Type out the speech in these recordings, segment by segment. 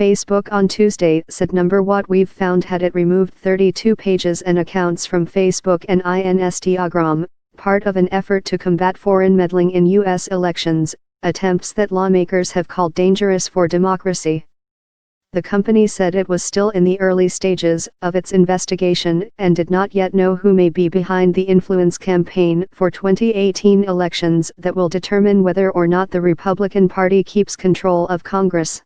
Facebook on Tuesday said what we've found had it removed 32 pages and accounts from Facebook and Instagram, part of an effort to combat foreign meddling in U.S. elections, attempts that lawmakers have called dangerous for democracy. The company said it was still in the early stages of its investigation and did not yet know who may be behind the influence campaign for 2018 elections that will determine whether or not the Republican Party keeps control of Congress.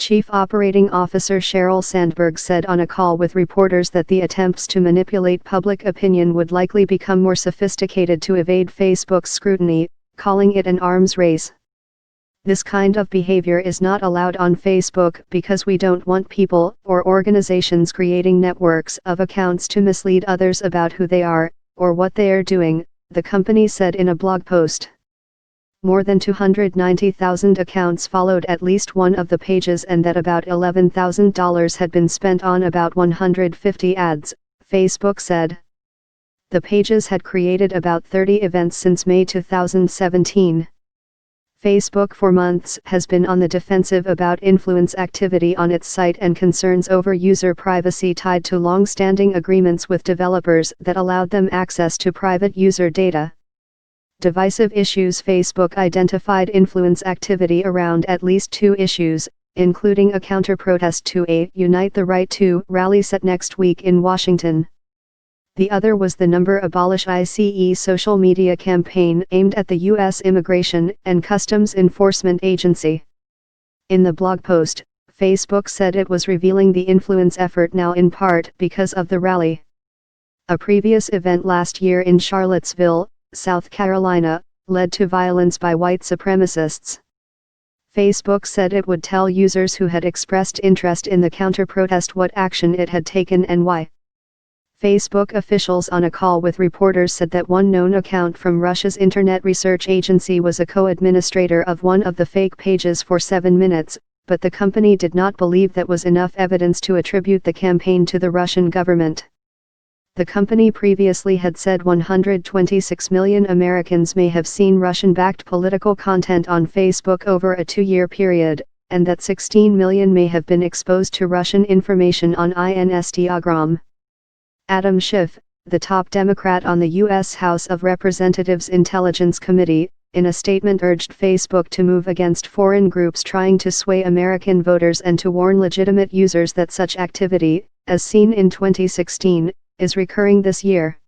Chief Operating Officer Sheryl Sandberg said on a call with reporters that the attempts to manipulate public opinion would likely become more sophisticated to evade Facebook's scrutiny, calling it an arms race. This kind of behavior is not allowed on Facebook because we don't want people or organizations creating networks of accounts to mislead others about who they are, or what they are doing, the company said in a blog post. More than 290,000 accounts followed at least one of the pages and that about $11,000 had been spent on about 150 ads, Facebook said. The pages had created about 30 events since May 2017. Facebook for months has been on the defensive about influence activity on its site and concerns over user privacy tied to long-standing agreements with developers that allowed them access to private user data. Divisive issues. Facebook identified influence activity around at least 2 issues, including a counter-protest to a Unite the Right to rally set next week in Washington. The other was the Abolish ICE social media campaign aimed at the U.S. Immigration and Customs Enforcement Agency. In the blog post, Facebook said it was revealing the influence effort now in part because of the rally. A previous event last year in Charlottesville, South Carolina, led to violence by white supremacists. Facebook said it would tell users who had expressed interest in the counter-protest what action it had taken and why. Facebook officials on a call with reporters said that one known account from Russia's Internet Research Agency was a co-administrator of one of the fake pages for 7 minutes, but the company did not believe that was enough evidence to attribute the campaign to the Russian government. The company previously had said 126 million Americans may have seen Russian-backed political content on Facebook over a 2-year period, and that 16 million may have been exposed to Russian information on Instagram. Adam Schiff, the top Democrat on the U.S. House of Representatives Intelligence Committee, in a statement urged Facebook to move against foreign groups trying to sway American voters and to warn legitimate users that such activity, as seen in 2016, is recurring this year.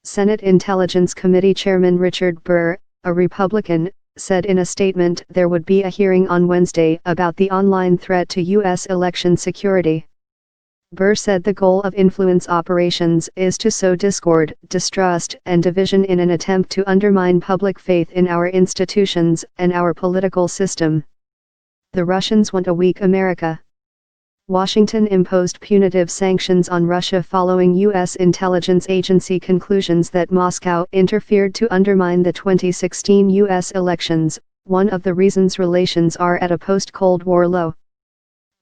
Senate Intelligence Committee Chairman Richard Burr, a Republican, said in a statement there would be a hearing on Wednesday about the online threat to U.S. election security. Burr said the goal of influence operations is to sow discord, distrust, and division in an attempt to undermine public faith in our institutions and our political system. The Russians want a weak America. Washington imposed punitive sanctions on Russia following U.S. intelligence agency conclusions that Moscow interfered to undermine the 2016 U.S. elections, one of the reasons relations are at a post-Cold War low.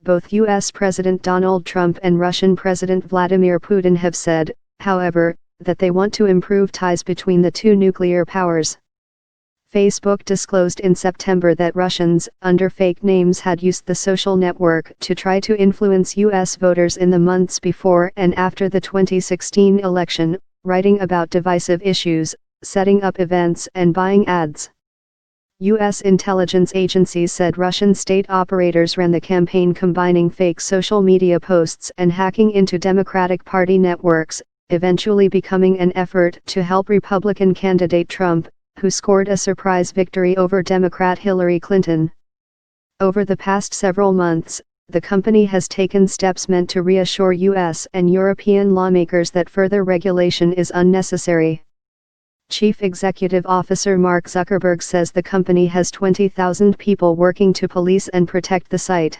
Both U.S. President Donald Trump and Russian President Vladimir Putin have said, however, that they want to improve ties between the two nuclear powers. Facebook disclosed in September that Russians, under fake names, had used the social network to try to influence U.S. voters in the months before and after the 2016 election, writing about divisive issues, setting up events and buying ads. U.S. intelligence agencies said Russian state operators ran the campaign combining fake social media posts and hacking into Democratic Party networks, eventually becoming an effort to help Republican candidate Trump, who scored a surprise victory over Democrat Hillary Clinton. Over the past several months, the company has taken steps meant to reassure U.S. and European lawmakers that further regulation is unnecessary. Chief Executive Officer Mark Zuckerberg says the company has 20,000 people working to police and protect the site.